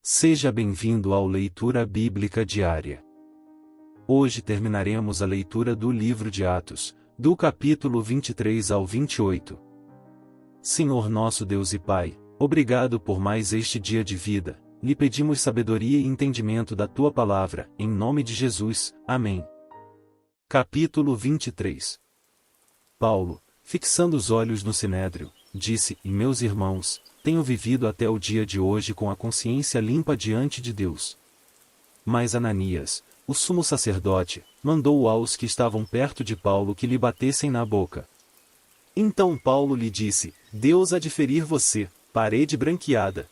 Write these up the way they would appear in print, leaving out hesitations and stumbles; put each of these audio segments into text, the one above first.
Seja bem-vindo ao Leitura Bíblica Diária. Hoje terminaremos a leitura do livro de Atos, do capítulo 23 ao 28. Senhor nosso Deus e Pai, obrigado por mais este dia de vida, lhe pedimos sabedoria e entendimento da Tua Palavra, em nome de Jesus, amém. Capítulo 23. Paulo, fixando os olhos no Sinédrio, disse: Meus irmãos, tenho vivido até o dia de hoje com a consciência limpa diante de Deus. Mas Ananias, o sumo sacerdote, mandou aos que estavam perto de Paulo que lhe batessem na boca. Então Paulo lhe disse: Deus há de ferir você, parede branqueada.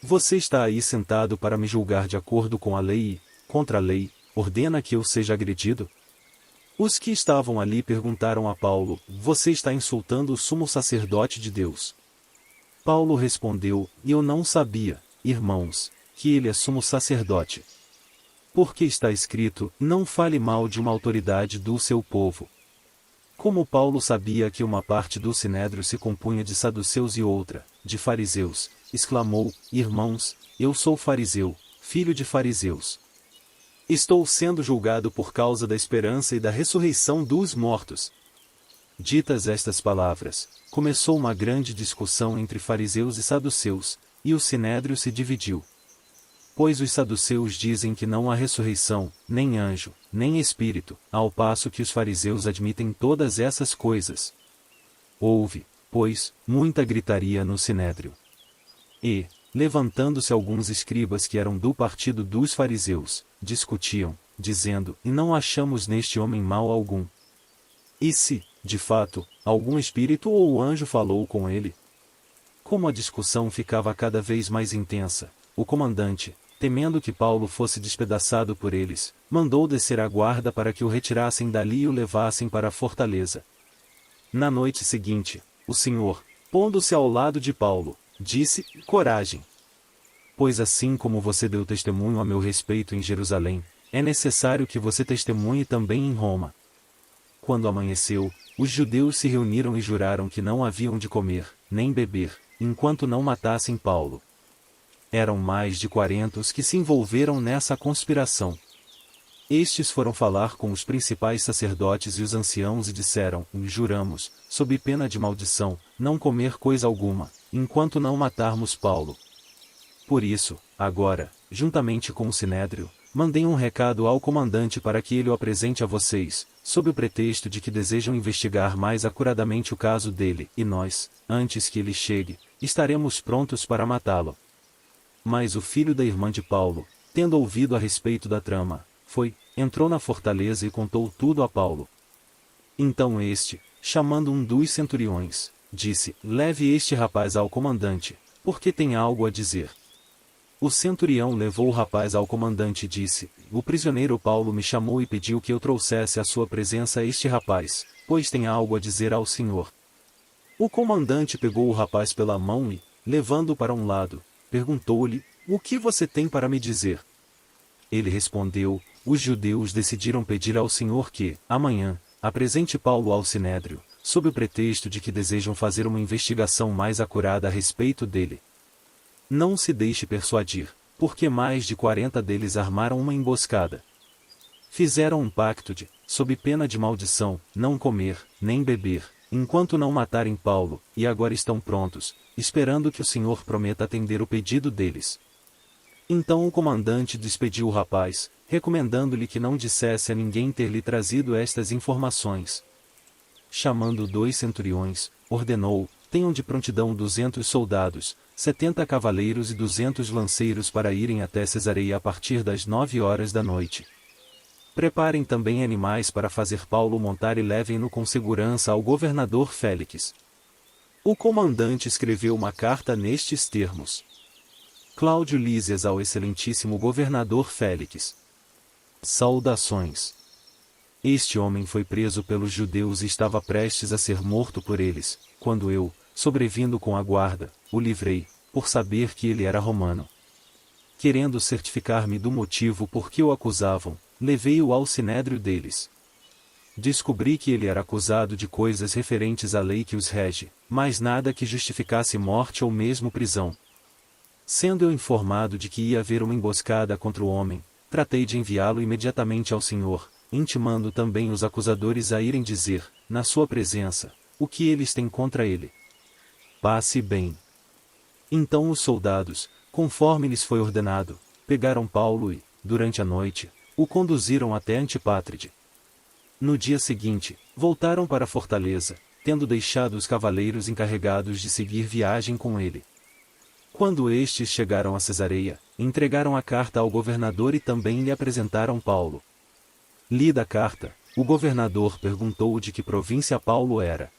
Você está aí sentado para me julgar de acordo com a lei e, contra a lei, ordena que eu seja agredido? Os que estavam ali perguntaram a Paulo: Você está insultando o sumo sacerdote de Deus? Paulo respondeu: Eu não sabia, irmãos, que ele é sumo sacerdote. Porque está escrito: Não fale mal de uma autoridade do seu povo. Como Paulo sabia que uma parte do sinédrio se compunha de saduceus e outra, de fariseus, exclamou: Irmãos, eu sou fariseu, filho de fariseus. Estou sendo julgado por causa da esperança e da ressurreição dos mortos. Ditas estas palavras, começou uma grande discussão entre fariseus e saduceus, e o sinédrio se dividiu. Pois os saduceus dizem que não há ressurreição, nem anjo, nem espírito, ao passo que os fariseus admitem todas essas coisas. Houve, pois, muita gritaria no sinédrio. E, levantando-se alguns escribas que eram do partido dos fariseus, discutiam, dizendo: E não achamos neste homem mal algum. E se, de fato, algum espírito ou anjo falou com ele? Como a discussão ficava cada vez mais intensa, o comandante, temendo que Paulo fosse despedaçado por eles, mandou descer a guarda para que o retirassem dali e o levassem para a fortaleza. Na noite seguinte, o Senhor, pondo-se ao lado de Paulo, disse: Coragem! Pois assim como você deu testemunho a meu respeito em Jerusalém, é necessário que você testemunhe também em Roma. Quando amanheceu, os judeus se reuniram e juraram que não haviam de comer, nem beber, enquanto não matassem Paulo. Eram mais de 40 os que se envolveram nessa conspiração. Estes foram falar com os principais sacerdotes e os anciãos e disseram: Juramos, sob pena de maldição, não comer coisa alguma, enquanto não matarmos Paulo. Por isso, agora, juntamente com o sinédrio, mandei um recado ao comandante para que ele o apresente a vocês, sob o pretexto de que desejam investigar mais acuradamente o caso dele, e nós, antes que ele chegue, estaremos prontos para matá-lo. Mas o filho da irmã de Paulo, tendo ouvido a respeito da trama, entrou na fortaleza e contou tudo a Paulo. Então este, chamando um dos centuriões, disse: Leve este rapaz ao comandante, porque tem algo a dizer. O centurião levou o rapaz ao comandante e disse: O prisioneiro Paulo me chamou e pediu que eu trouxesse à sua presença este rapaz, pois tem algo a dizer ao Senhor. O comandante pegou o rapaz pela mão e, levando-o para um lado, perguntou-lhe: O que você tem para me dizer? Ele respondeu: Os judeus decidiram pedir ao Senhor que, amanhã, apresente Paulo ao sinédrio, sob o pretexto de que desejam fazer uma investigação mais acurada a respeito dele. Não se deixe persuadir, porque mais de 40 deles armaram uma emboscada. Fizeram um pacto de, sob pena de maldição, não comer, nem beber, enquanto não matarem Paulo, e agora estão prontos, esperando que o Senhor prometa atender o pedido deles. Então o comandante despediu o rapaz, recomendando-lhe que não dissesse a ninguém ter-lhe trazido estas informações. Chamando 2 centuriões, ordenou: Tenham de prontidão 200 soldados, 70 cavaleiros e 200 lanceiros para irem até Cesareia a partir das 9 horas da noite. Preparem também animais para fazer Paulo montar e levem-no com segurança ao governador Félix. O comandante escreveu uma carta nestes termos: Cláudio Lísias ao excelentíssimo governador Félix. Saudações. Este homem foi preso pelos judeus e estava prestes a ser morto por eles, quando eu, sobrevindo com a guarda, o livrei, por saber que ele era romano. Querendo certificar-me do motivo por que o acusavam, levei-o ao sinédrio deles. Descobri que ele era acusado de coisas referentes à lei que os rege, mas nada que justificasse morte ou mesmo prisão. Sendo eu informado de que ia haver uma emboscada contra o homem, tratei de enviá-lo imediatamente ao Senhor, intimando também os acusadores a irem dizer, na sua presença, o que eles têm contra ele. Passe bem. Então os soldados, conforme lhes foi ordenado, pegaram Paulo e, durante a noite, o conduziram até Antipátride. No dia seguinte, voltaram para a fortaleza, tendo deixado os cavaleiros encarregados de seguir viagem com ele. Quando estes chegaram a Cesareia, entregaram a carta ao governador e também lhe apresentaram Paulo. Lida a carta, o governador perguntou de que província Paulo era.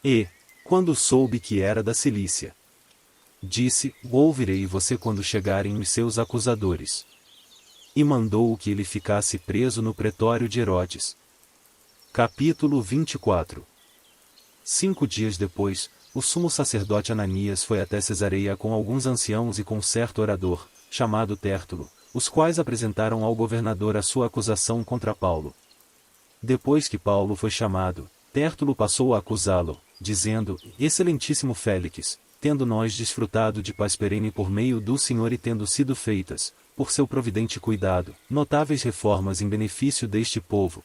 E, quando soube que era da Cilícia, disse: ouvirei você quando chegarem os seus acusadores. E mandou que ele ficasse preso no pretório de Herodes. Capítulo 24. 5 dias depois, o sumo sacerdote Ananias foi até Cesareia com alguns anciãos e com um certo orador, chamado Tértulo, os quais apresentaram ao governador a sua acusação contra Paulo. Depois que Paulo foi chamado, Tértulo passou a acusá-lo, dizendo: Excelentíssimo Félix, tendo nós desfrutado de paz perene por meio do Senhor e tendo sido feitas, por seu providente cuidado, notáveis reformas em benefício deste povo,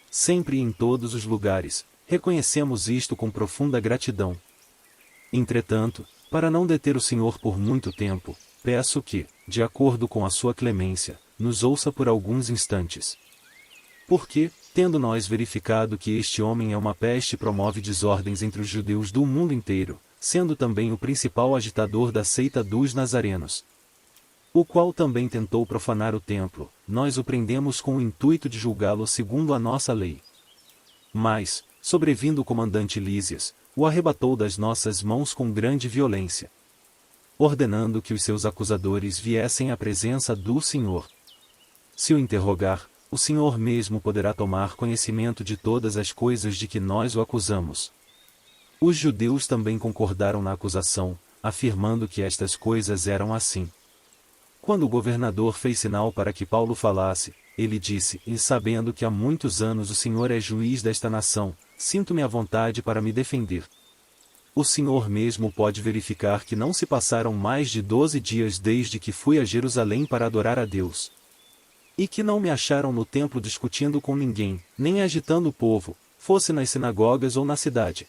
sempre e em todos os lugares, reconhecemos isto com profunda gratidão. Entretanto, para não deter o Senhor por muito tempo, peço que, de acordo com a sua clemência, nos ouça por alguns instantes. Porque, tendo nós verificado que este homem é uma peste e promove desordens entre os judeus do mundo inteiro, sendo também o principal agitador da seita dos nazarenos, o qual também tentou profanar o templo, nós o prendemos com o intuito de julgá-lo segundo a nossa lei. Mas, sobrevindo o comandante Lísias, o arrebatou das nossas mãos com grande violência, ordenando que os seus acusadores viessem à presença do Senhor. Se o interrogar, o Senhor mesmo poderá tomar conhecimento de todas as coisas de que nós o acusamos. Os judeus também concordaram na acusação, afirmando que estas coisas eram assim. Quando o governador fez sinal para que Paulo falasse, ele disse: E sabendo que há muitos anos o Senhor é juiz desta nação, sinto-me à vontade para me defender. O Senhor mesmo pode verificar que não se passaram mais de 12 dias desde que fui a Jerusalém para adorar a Deus, e que não me acharam no templo discutindo com ninguém, nem agitando o povo, fosse nas sinagogas ou na cidade.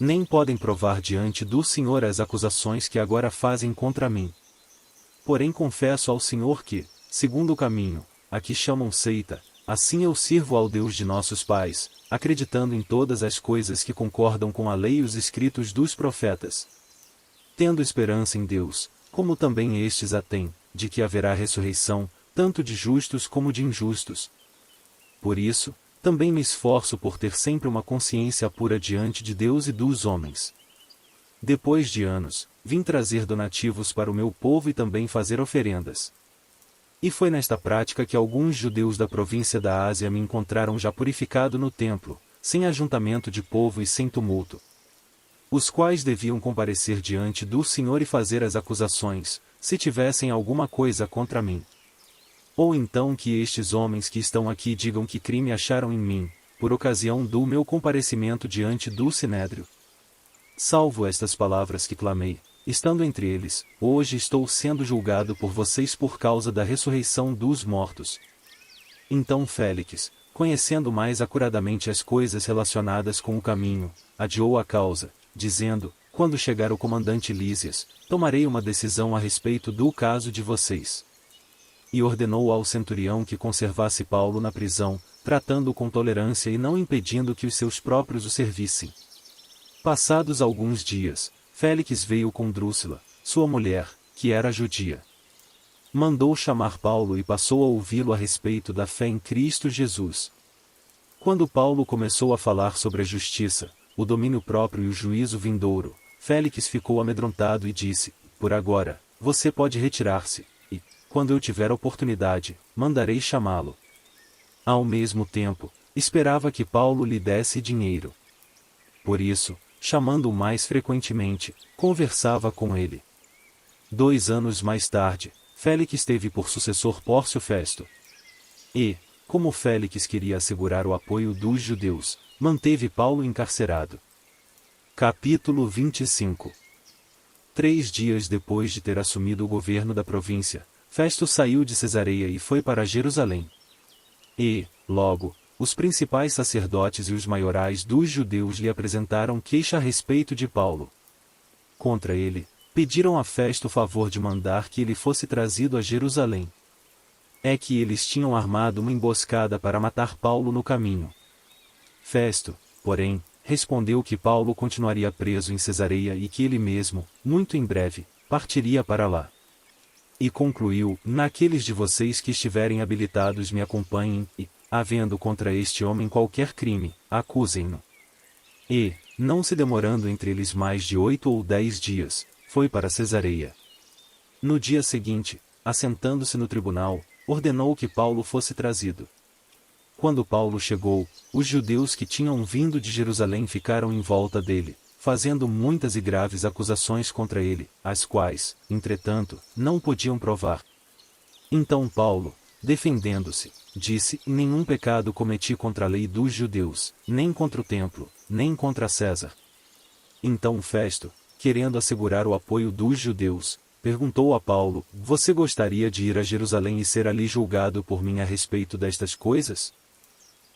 Nem podem provar diante do Senhor as acusações que agora fazem contra mim. Porém confesso ao Senhor que, segundo o caminho, a que chamam seita, assim eu sirvo ao Deus de nossos pais, acreditando em todas as coisas que concordam com a lei e os escritos dos profetas. Tendo esperança em Deus, como também estes a têm, de que haverá ressurreição, tanto de justos como de injustos. Por isso, também me esforço por ter sempre uma consciência pura diante de Deus e dos homens. Depois de anos, vim trazer donativos para o meu povo e também fazer oferendas. E foi nesta prática que alguns judeus da província da Ásia me encontraram já purificado no templo, sem ajuntamento de povo e sem tumulto, os quais deviam comparecer diante do Senhor e fazer as acusações, se tivessem alguma coisa contra mim. Ou então que estes homens que estão aqui digam que crime acharam em mim, por ocasião do meu comparecimento diante do Sinédrio. Salvo estas palavras que clamei, estando entre eles, hoje estou sendo julgado por vocês por causa da ressurreição dos mortos. Então Félix, conhecendo mais acuradamente as coisas relacionadas com o caminho, adiou a causa, dizendo: quando chegar o comandante Lísias, tomarei uma decisão a respeito do caso de vocês. E ordenou ao centurião que conservasse Paulo na prisão, tratando-o com tolerância e não impedindo que os seus próprios o servissem. Passados alguns dias, Félix veio com Drúxila, sua mulher, que era judia. Mandou chamar Paulo e passou a ouvi-lo a respeito da fé em Cristo Jesus. Quando Paulo começou a falar sobre a justiça, o domínio próprio e o juízo vindouro, Félix ficou amedrontado e disse: por agora, você pode retirar-se, e, quando eu tiver oportunidade, mandarei chamá-lo. Ao mesmo tempo, esperava que Paulo lhe desse dinheiro. Por isso, chamando-o mais frequentemente, conversava com ele. 2 anos mais tarde, Félix teve por sucessor Pórcio Festo. E, como Félix queria assegurar o apoio dos judeus, manteve Paulo encarcerado. Capítulo 25. 3 dias depois de ter assumido o governo da província, Festo saiu de Cesareia e foi para Jerusalém. E, logo, os principais sacerdotes e os maiorais dos judeus lhe apresentaram queixa a respeito de Paulo. Contra ele, pediram a Festo o favor de mandar que ele fosse trazido a Jerusalém. É que eles tinham armado uma emboscada para matar Paulo no caminho. Festo, porém, respondeu que Paulo continuaria preso em Cesareia e que ele mesmo, muito em breve, partiria para lá. E concluiu: naqueles de vocês que estiverem habilitados me acompanhem, e, havendo contra este homem qualquer crime, acusem-no. E, não se demorando entre eles mais de 8 ou 10 dias, foi para Cesareia. No dia seguinte, assentando-se no tribunal, ordenou que Paulo fosse trazido. Quando Paulo chegou, os judeus que tinham vindo de Jerusalém ficaram em volta dele, fazendo muitas e graves acusações contra ele, as quais, entretanto, não podiam provar. Então Paulo, defendendo-se, disse: nenhum pecado cometi contra a lei dos judeus, nem contra o templo, nem contra César. Então Festo, querendo assegurar o apoio dos judeus, perguntou a Paulo: você gostaria de ir a Jerusalém e ser ali julgado por mim a respeito destas coisas?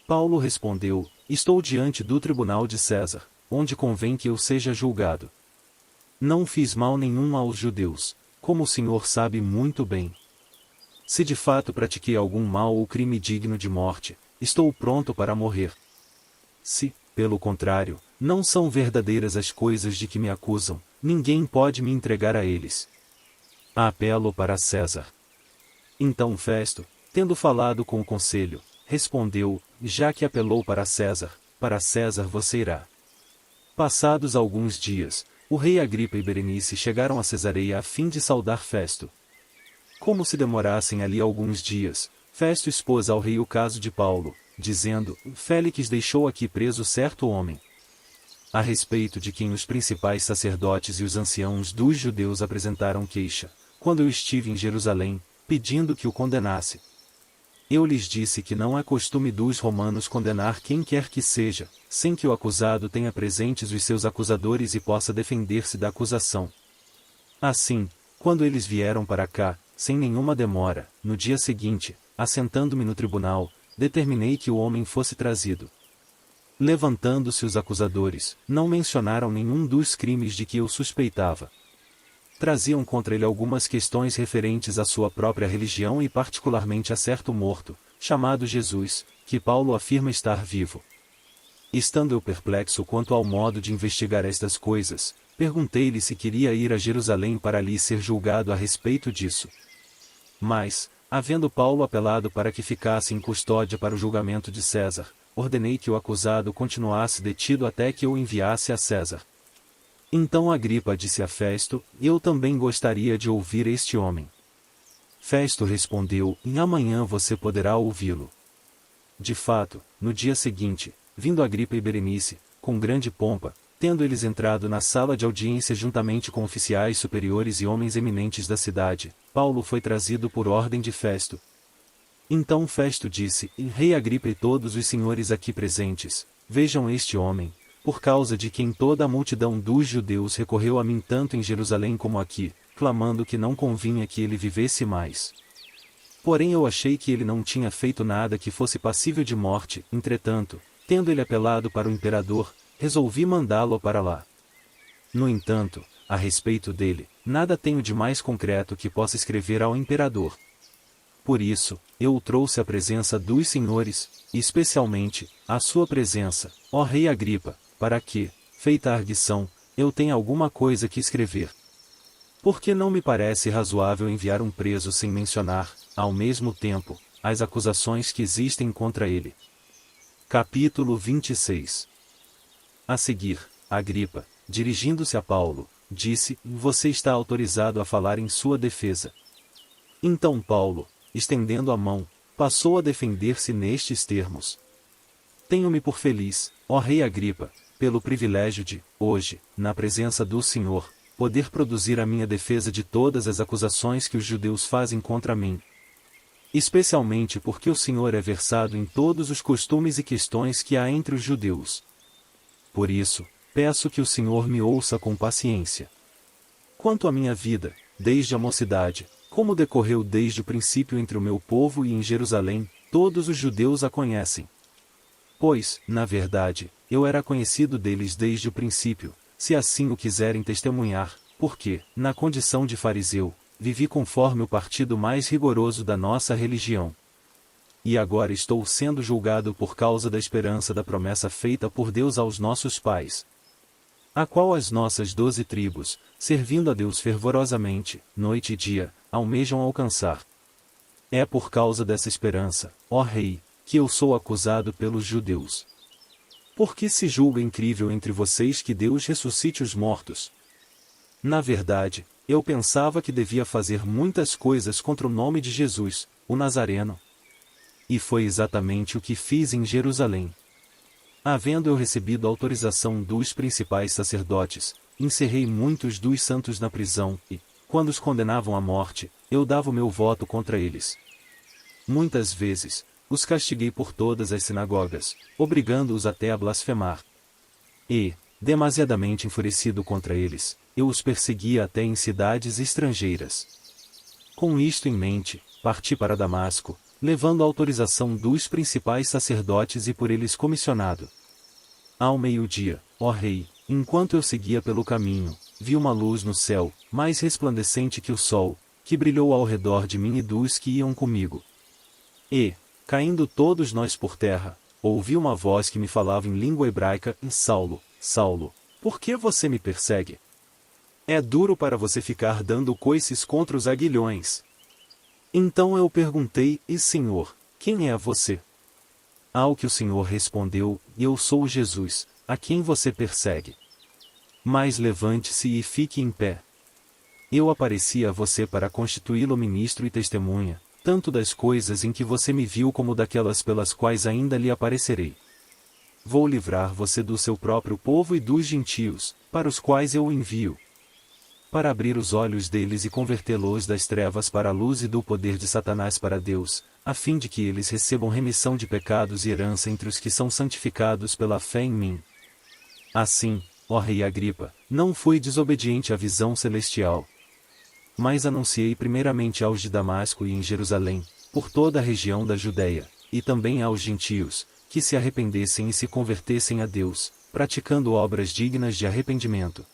Paulo respondeu: estou diante do tribunal de César, onde convém que eu seja julgado. Não fiz mal nenhum aos judeus, como o Senhor sabe muito bem. Se de fato pratiquei algum mal ou crime digno de morte, estou pronto para morrer. Se, pelo contrário, não são verdadeiras as coisas de que me acusam, ninguém pode me entregar a eles. Apelo para César. Então Festo, tendo falado com o conselho, respondeu: já que apelou para César você irá. Passados alguns dias, o rei Agripa e Berenice chegaram a Cesareia a fim de saudar Festo. Como se demorassem ali alguns dias, Festo expôs ao rei o caso de Paulo, dizendo: Félix deixou aqui preso certo homem, a respeito de quem os principais sacerdotes e os anciãos dos judeus apresentaram queixa, quando eu estive em Jerusalém, pedindo que o condenasse. Eu lhes disse que não é costume dos romanos condenar quem quer que seja, sem que o acusado tenha presentes os seus acusadores e possa defender-se da acusação. Assim, quando eles vieram para cá, sem nenhuma demora, no dia seguinte, assentando-me no tribunal, determinei que o homem fosse trazido. Levantando-se os acusadores, não mencionaram nenhum dos crimes de que eu suspeitava. Traziam contra ele algumas questões referentes à sua própria religião e particularmente a certo morto, chamado Jesus, que Paulo afirma estar vivo. Estando eu perplexo quanto ao modo de investigar estas coisas, perguntei-lhe se queria ir a Jerusalém para ali ser julgado a respeito disso. Mas, havendo Paulo apelado para que ficasse em custódia para o julgamento de César, ordenei que o acusado continuasse detido até que eu enviasse a César. Então Agripa disse a Festo: eu também gostaria de ouvir este homem. Festo respondeu: amanhã você poderá ouvi-lo. De fato, no dia seguinte, vindo Agripa e Berenice, com grande pompa, tendo eles entrado na sala de audiência juntamente com oficiais superiores e homens eminentes da cidade, Paulo foi trazido por ordem de Festo. Então Festo disse: Rei Agripa e todos os senhores aqui presentes, vejam este homem, por causa de quem toda a multidão dos judeus recorreu a mim tanto em Jerusalém como aqui, clamando que não convinha que ele vivesse mais. Porém eu achei que ele não tinha feito nada que fosse passível de morte, entretanto, tendo ele apelado para o imperador, resolvi mandá-lo para lá. No entanto, a respeito dele, nada tenho de mais concreto que possa escrever ao imperador. Por isso, eu o trouxe à presença dos senhores, e especialmente, à sua presença, ó rei Agripa, para que, feita a arguição, eu tenha alguma coisa que escrever. Porque não me parece razoável enviar um preso sem mencionar, ao mesmo tempo, as acusações que existem contra ele. Capítulo 26. A seguir, Agripa, dirigindo-se a Paulo, disse: você está autorizado a falar em sua defesa. Então Paulo, estendendo a mão, passou a defender-se nestes termos: tenho-me por feliz, ó rei Agripa, pelo privilégio de, hoje, na presença do Senhor, poder produzir a minha defesa de todas as acusações que os judeus fazem contra mim. Especialmente porque o Senhor é versado em todos os costumes e questões que há entre os judeus. Por isso, peço que o Senhor me ouça com paciência. Quanto à minha vida, desde a mocidade, como decorreu desde o princípio entre o meu povo e em Jerusalém, todos os judeus a conhecem. Pois, na verdade, eu era conhecido deles desde o princípio, se assim o quiserem testemunhar, porque, na condição de fariseu, vivi conforme o partido mais rigoroso da nossa religião. E agora estou sendo julgado por causa da esperança da promessa feita por Deus aos nossos pais, a qual as nossas 12 tribos, servindo a Deus fervorosamente, noite e dia, almejam alcançar. É por causa dessa esperança, ó Rei, que eu sou acusado pelos judeus. Porque se julga incrível entre vocês que Deus ressuscite os mortos? Na verdade, eu pensava que devia fazer muitas coisas contra o nome de Jesus, o Nazareno. E foi exatamente o que fiz em Jerusalém. Havendo eu recebido autorização dos principais sacerdotes, encerrei muitos dos santos na prisão e, quando os condenavam à morte, eu dava o meu voto contra eles. Muitas vezes, os castiguei por todas as sinagogas, obrigando-os até a blasfemar. E, demasiadamente enfurecido contra eles, eu os perseguia até em cidades estrangeiras. Com isto em mente, parti para Damasco, levando a autorização dos principais sacerdotes e por eles comissionado. Ao meio-dia, ó Rei, enquanto eu seguia pelo caminho, vi uma luz no céu, mais resplandecente que o sol, que brilhou ao redor de mim e dos que iam comigo. E, caindo todos nós por terra, ouvi uma voz que me falava em língua hebraica: Saulo, Saulo, por que você me persegue? É duro para você ficar dando coices contra os aguilhões. Então eu perguntei: E Senhor, quem é você? Ao que o Senhor respondeu: Eu sou Jesus, a quem você persegue. Mas levante-se e fique em pé. Eu apareci a você para constituí-lo ministro e testemunha, tanto das coisas em que você me viu como daquelas pelas quais ainda lhe aparecerei. Vou livrar você do seu próprio povo e dos gentios, para os quais eu o envio, para abrir os olhos deles e convertê-los das trevas para a luz e do poder de Satanás para Deus, a fim de que eles recebam remissão de pecados e herança entre os que são santificados pela fé em mim. Assim, ó Rei Agripa, não fui desobediente à visão celestial, mas anunciei primeiramente aos de Damasco e em Jerusalém, por toda a região da Judéia, e também aos gentios, que se arrependessem e se convertessem a Deus, praticando obras dignas de arrependimento.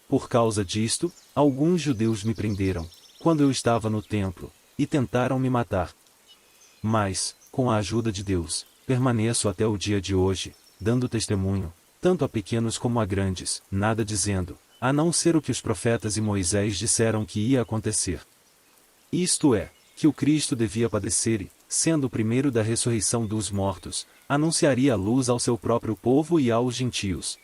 Por causa disto, alguns judeus me prenderam, quando eu estava no templo, e tentaram me matar. Mas, com a ajuda de Deus, permaneço até o dia de hoje, dando testemunho, tanto a pequenos como a grandes, nada dizendo, a não ser o que os profetas e Moisés disseram que ia acontecer. Isto é, que o Cristo devia padecer e, sendo o primeiro da ressurreição dos mortos, anunciaria a luz ao seu próprio povo e aos gentios.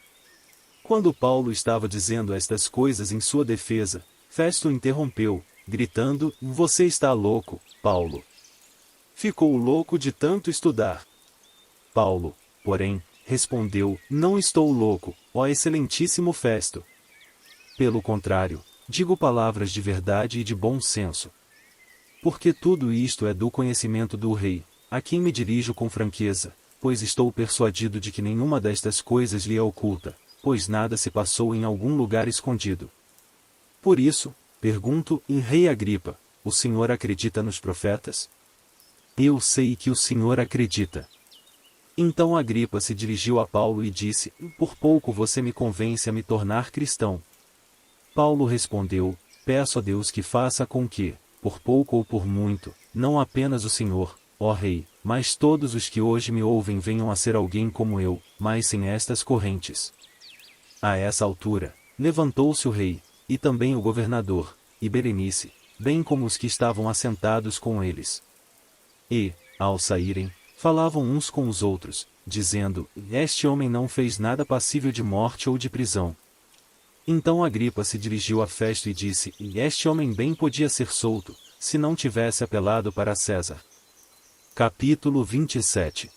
Quando Paulo estava dizendo estas coisas em sua defesa, Festo interrompeu, gritando: Você está louco, Paulo. Ficou louco de tanto estudar. Paulo, porém, respondeu: Não estou louco, ó excelentíssimo Festo. Pelo contrário, digo palavras de verdade e de bom senso. Porque tudo isto é do conhecimento do Rei, a quem me dirijo com franqueza, pois estou persuadido de que nenhuma destas coisas lhe é oculta, pois nada se passou em algum lugar escondido. Por isso, pergunto: em Rei Agripa, o senhor acredita nos profetas? Eu sei que o senhor acredita. Então Agripa se dirigiu a Paulo e disse: Por pouco você me convence a me tornar cristão. Paulo respondeu: Peço a Deus que faça com que, por pouco ou por muito, não apenas o Senhor, ó Rei, mas todos os que hoje me ouvem venham a ser alguém como eu, mas sem estas correntes. A essa altura, levantou-se o rei, e também o governador, e Berenice, bem como os que estavam assentados com eles. E, ao saírem, falavam uns com os outros, dizendo: Este homem não fez nada passível de morte ou de prisão. Então Agripa se dirigiu a Festo e disse: Este homem bem podia ser solto, se não tivesse apelado para César. Capítulo 27.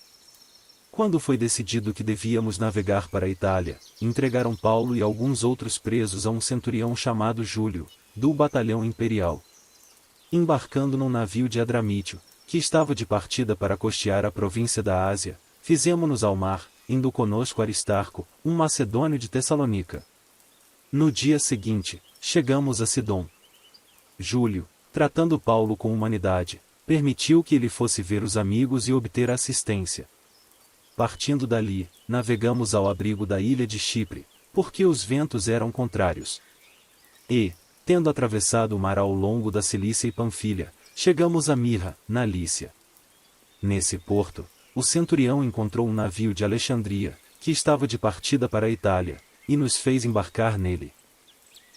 Quando foi decidido que devíamos navegar para a Itália, entregaram Paulo e alguns outros presos a um centurião chamado Júlio, do batalhão imperial. Embarcando num navio de Adramítio, que estava de partida para costear a província da Ásia, fizemo-nos ao mar, indo conosco Aristarco, um macedônio de Tessalônica. No dia seguinte, chegamos a Sidom. Júlio, tratando Paulo com humanidade, permitiu que ele fosse ver os amigos e obter assistência. Partindo dali, navegamos ao abrigo da ilha de Chipre, porque os ventos eram contrários. E, tendo atravessado o mar ao longo da Cilícia e Panfilha, chegamos a Mirra, na Lícia. Nesse porto, o centurião encontrou um navio de Alexandria, que estava de partida para a Itália, e nos fez embarcar nele.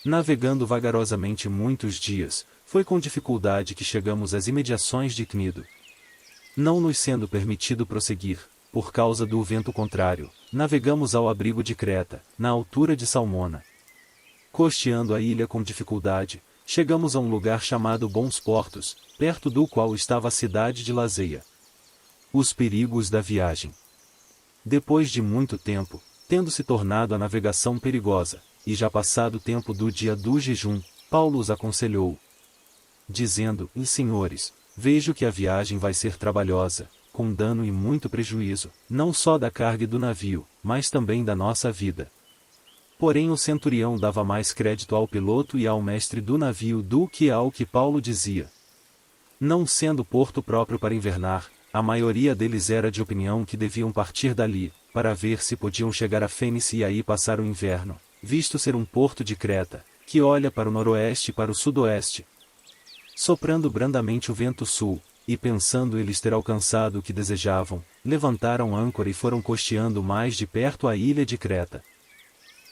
Navegando vagarosamente muitos dias, foi com dificuldade que chegamos às imediações de Cnido. Não nos sendo permitido prosseguir, por causa do vento contrário, navegamos ao abrigo de Creta, na altura de Salmona. Costeando a ilha com dificuldade, chegamos a um lugar chamado Bons Portos, perto do qual estava a cidade de Lazeia. Os perigos da viagem. Depois de muito tempo, tendo se tornado a navegação perigosa, e já passado o tempo do dia do jejum, Paulo os aconselhou, dizendo: Senhores, vejo que a viagem vai ser trabalhosa, com dano e muito prejuízo, não só da carga e do navio, mas também da nossa vida. Porém o centurião dava mais crédito ao piloto e ao mestre do navio do que ao que Paulo dizia. Não sendo porto próprio para invernar, a maioria deles era de opinião que deviam partir dali, para ver se podiam chegar a Fênice e aí passar o inverno, visto ser um porto de Creta, que olha para o noroeste e para o sudoeste. Soprando brandamente o vento sul, e pensando eles ter alcançado o que desejavam, levantaram âncora e foram costeando mais de perto a ilha de Creta.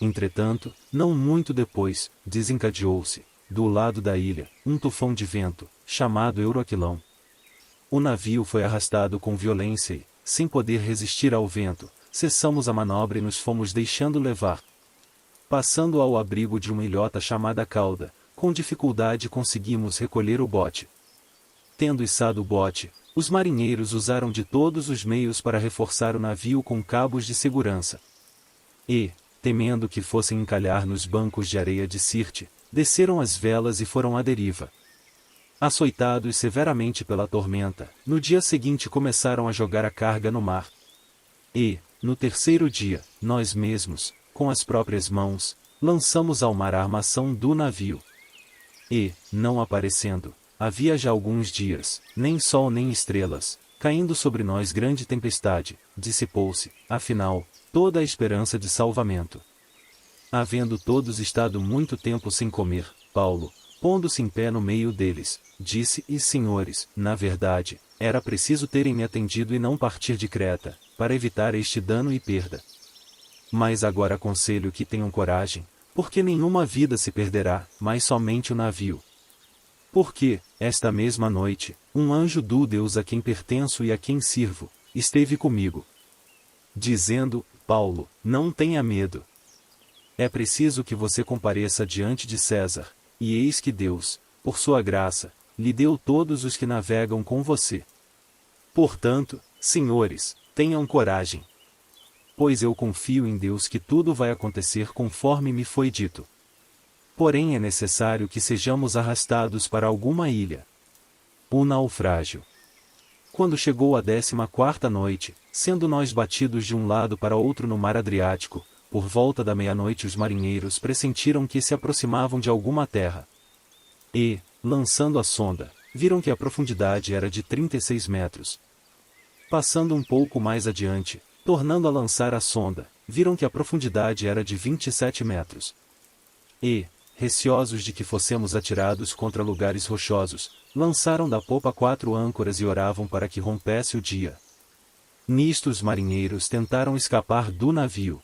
Entretanto, não muito depois, desencadeou-se, do lado da ilha, um tufão de vento, chamado Euroquilão. O navio foi arrastado com violência e, sem poder resistir ao vento, cessamos a manobra e nos fomos deixando levar. Passando ao abrigo de uma ilhota chamada Cauda, com dificuldade conseguimos recolher o bote. Tendo içado o bote, os marinheiros usaram de todos os meios para reforçar o navio com cabos de segurança. E, temendo que fossem encalhar nos bancos de areia de Sirte, desceram as velas e foram à deriva. Açoitados severamente pela tormenta, no dia seguinte começaram a jogar a carga no mar. E, no terceiro dia, nós mesmos, com as próprias mãos, lançamos ao mar a armação do navio. E, não aparecendo, havia já alguns dias, nem sol nem estrelas, caindo sobre nós grande tempestade, dissipou-se, afinal, toda a esperança de salvamento. Havendo todos estado muito tempo sem comer, Paulo, pondo-se em pé no meio deles, disse: Senhores, na verdade, era preciso terem me atendido e não partir de Creta, para evitar este dano e perda. Mas agora aconselho que tenham coragem, porque nenhuma vida se perderá, mas somente o navio. Porque, esta mesma noite, um anjo do Deus a quem pertenço e a quem sirvo, esteve comigo, dizendo: Paulo, não tenha medo. É preciso que você compareça diante de César, e eis que Deus, por sua graça, lhe deu todos os que navegam com você. Portanto, senhores, tenham coragem. Pois eu confio em Deus que tudo vai acontecer conforme me foi dito. Porém é necessário que sejamos arrastados para alguma ilha. O naufrágio. Quando chegou a 14ª noite, sendo nós batidos de um lado para outro no mar Adriático, por volta da meia-noite os marinheiros pressentiram que se aproximavam de alguma terra. E, lançando a sonda, viram que a profundidade era de 36 metros. Passando um pouco mais adiante, tornando a lançar a sonda, viram que a profundidade era de 27 metros. E, receosos de que fossemos atirados contra lugares rochosos, lançaram da popa 4 âncoras e oravam para que rompesse o dia. Nisto os marinheiros tentaram escapar do navio.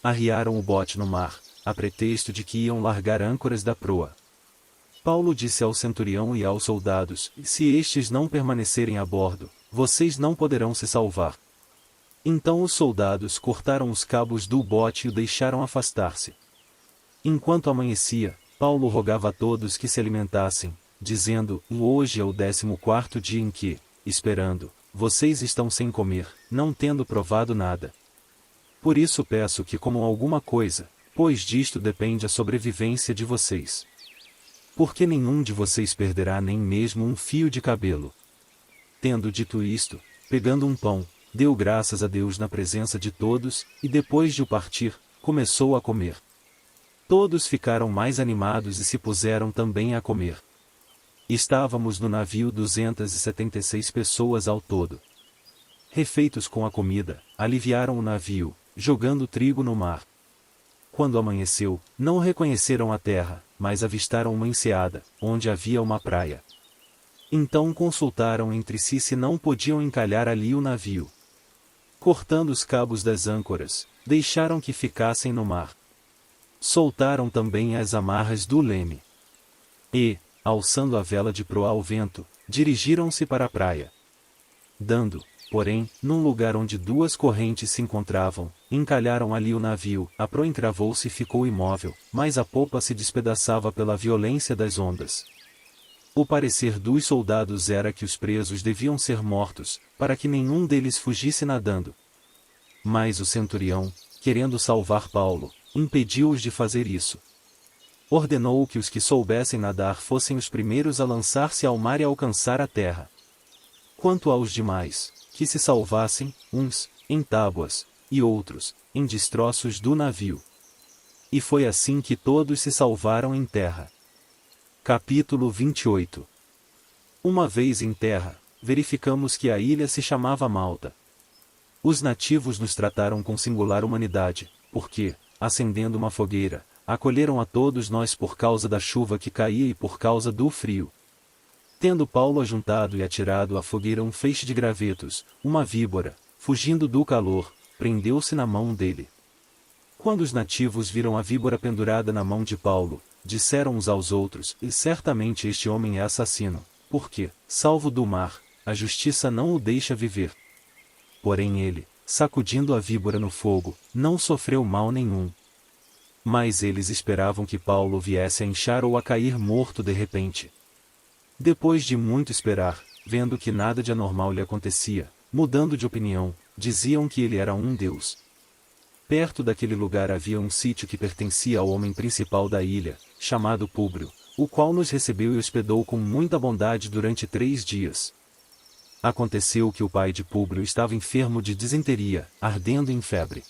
Arriaram o bote no mar, a pretexto de que iam largar âncoras da proa. Paulo disse ao centurião e aos soldados: Se estes não permanecerem a bordo, vocês não poderão se salvar. Então os soldados cortaram os cabos do bote e o deixaram afastar-se. Enquanto amanhecia, Paulo rogava a todos que se alimentassem, dizendo: Hoje é o 14º dia em que, esperando, vocês estão sem comer, não tendo provado nada. Por isso peço que comam alguma coisa, pois disto depende a sobrevivência de vocês. Porque nenhum de vocês perderá nem mesmo um fio de cabelo. Tendo dito isto, pegando um pão, deu graças a Deus na presença de todos, e depois de o partir, começou a comer. Todos ficaram mais animados e se puseram também a comer. Estávamos no navio 276 pessoas ao todo. Refeitos com a comida, aliviaram o navio, jogando trigo no mar. Quando amanheceu, não reconheceram a terra, mas avistaram uma enseada, onde havia uma praia. Então consultaram entre si se não podiam encalhar ali o navio. Cortando os cabos das âncoras, deixaram que ficassem no mar. Soltaram também as amarras do leme. E, alçando a vela de proa ao vento, dirigiram-se para a praia. Dando, porém, num lugar onde duas correntes se encontravam, encalharam ali o navio, a proa encravou-se e ficou imóvel, mas a popa se despedaçava pela violência das ondas. O parecer dos soldados era que os presos deviam ser mortos, para que nenhum deles fugisse nadando. Mas o centurião, querendo salvar Paulo, impediu-os de fazer isso. Ordenou que os que soubessem nadar fossem os primeiros a lançar-se ao mar e alcançar a terra. Quanto aos demais, que se salvassem, uns, em tábuas, e outros, em destroços do navio. E foi assim que todos se salvaram em terra. Capítulo 28. Uma vez em terra, verificamos que a ilha se chamava Malta. Os nativos nos trataram com singular humanidade, porque, acendendo uma fogueira, acolheram a todos nós por causa da chuva que caía e por causa do frio. Tendo Paulo ajuntado e atirado à fogueira um feixe de gravetos, uma víbora, fugindo do calor, prendeu-se na mão dele. Quando os nativos viram a víbora pendurada na mão de Paulo, disseram uns aos outros: e certamente este homem é assassino, porque, salvo do mar, a justiça não o deixa viver. Porém ele, sacudindo a víbora no fogo, não sofreu mal nenhum. Mas eles esperavam que Paulo viesse a inchar ou a cair morto de repente. Depois de muito esperar, vendo que nada de anormal lhe acontecia, mudando de opinião, diziam que ele era um deus. Perto daquele lugar havia um sítio que pertencia ao homem principal da ilha, chamado Públio, o qual nos recebeu e hospedou com muita bondade durante 3 dias. Aconteceu que o pai de Públio estava enfermo de disenteria, ardendo em febre.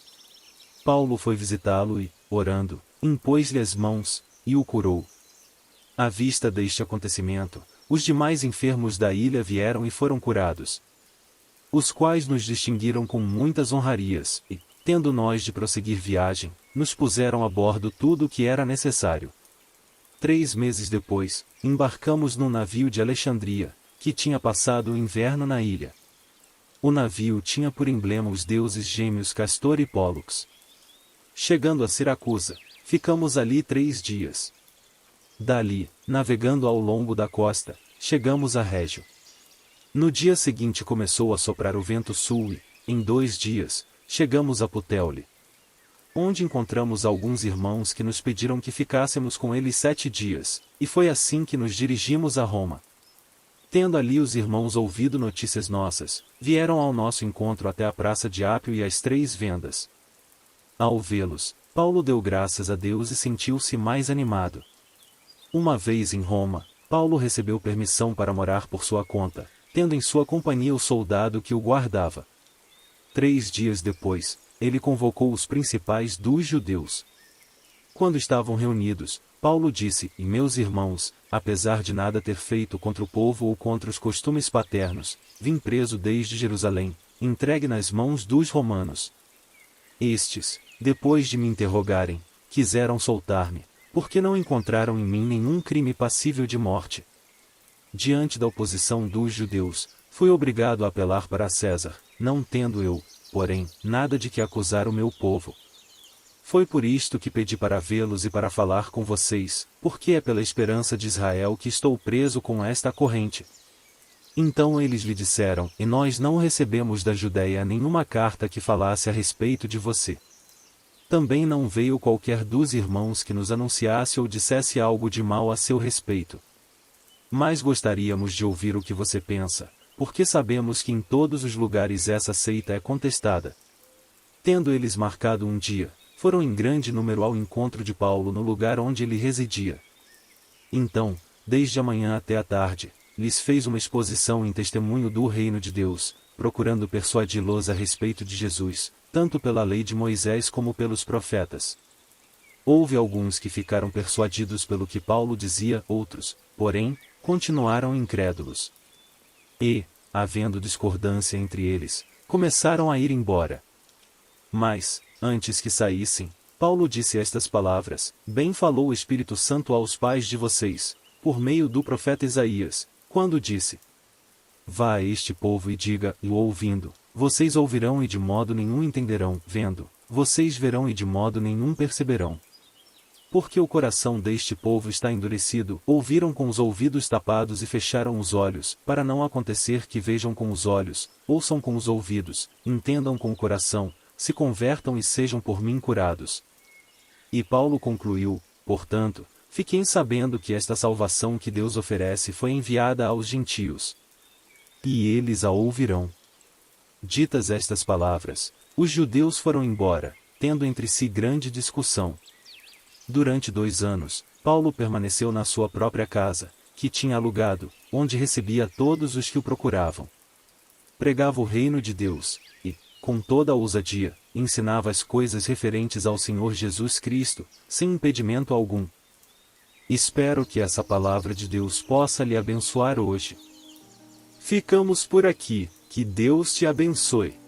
Paulo foi visitá-lo e, orando, impôs-lhe as mãos, e o curou. À vista deste acontecimento, os demais enfermos da ilha vieram e foram curados. Os quais nos distinguiram com muitas honrarias, e, tendo nós de prosseguir viagem, nos puseram a bordo tudo o que era necessário. 3 meses depois, embarcamos num navio de Alexandria, que tinha passado o inverno na ilha. O navio tinha por emblema os deuses gêmeos Castor e Pólux. Chegando a Siracusa, ficamos ali 3 dias. Dali, navegando ao longo da costa, chegamos a Régio. No dia seguinte começou a soprar o vento sul e, em 2 dias, chegamos a Puteoli, onde encontramos alguns irmãos que nos pediram que ficássemos com eles 7 dias, e foi assim que nos dirigimos a Roma. Tendo ali os irmãos ouvido notícias nossas, vieram ao nosso encontro até a praça de Ápio e as 3 vendas. Ao vê-los, Paulo deu graças a Deus e sentiu-se mais animado. Uma vez em Roma, Paulo recebeu permissão para morar por sua conta, tendo em sua companhia o soldado que o guardava. 3 dias depois, ele convocou os principais dos judeus. Quando estavam reunidos, Paulo disse: e meus irmãos, apesar de nada ter feito contra o povo ou contra os costumes paternos, vim preso desde Jerusalém, entregue nas mãos dos romanos. Estes, depois de me interrogarem, quiseram soltar-me, porque não encontraram em mim nenhum crime passível de morte. Diante da oposição dos judeus, fui obrigado a apelar para César, não tendo eu, porém, nada de que acusar o meu povo. Foi por isto que pedi para vê-los e para falar com vocês, porque é pela esperança de Israel que estou preso com esta corrente. Então eles lhe disseram: e nós não recebemos da Judéia nenhuma carta que falasse a respeito de você. Também não veio qualquer dos irmãos que nos anunciasse ou dissesse algo de mal a seu respeito. Mas gostaríamos de ouvir o que você pensa, porque sabemos que em todos os lugares essa seita é contestada. Tendo eles marcado um dia, foram em grande número ao encontro de Paulo no lugar onde ele residia. Então, desde a manhã até a tarde, lhes fez uma exposição em testemunho do reino de Deus, procurando persuadi-los a respeito de Jesus, tanto pela lei de Moisés como pelos profetas. Houve alguns que ficaram persuadidos pelo que Paulo dizia, outros, porém, continuaram incrédulos. E, havendo discordância entre eles, começaram a ir embora. Mas, antes que saíssem, Paulo disse estas palavras: Bem falou o Espírito Santo aos pais de vocês, por meio do profeta Isaías, quando disse: Vá a este povo e diga, e ouvindo, vocês ouvirão e de modo nenhum entenderão, vendo, vocês verão e de modo nenhum perceberão. Porque o coração deste povo está endurecido, ouviram com os ouvidos tapados e fecharam os olhos, para não acontecer que vejam com os olhos, ouçam com os ouvidos, entendam com o coração, se convertam e sejam por mim curados. E Paulo concluiu: portanto, fiquem sabendo que esta salvação que Deus oferece foi enviada aos gentios. E eles a ouvirão. Ditas estas palavras, os judeus foram embora, tendo entre si grande discussão. Durante 2 anos, Paulo permaneceu na sua própria casa, que tinha alugado, onde recebia todos os que o procuravam. Pregava o reino de Deus, e, com toda a ousadia, ensinava as coisas referentes ao Senhor Jesus Cristo, sem impedimento algum. Espero que essa palavra de Deus possa lhe abençoar hoje. Ficamos por aqui, que Deus te abençoe.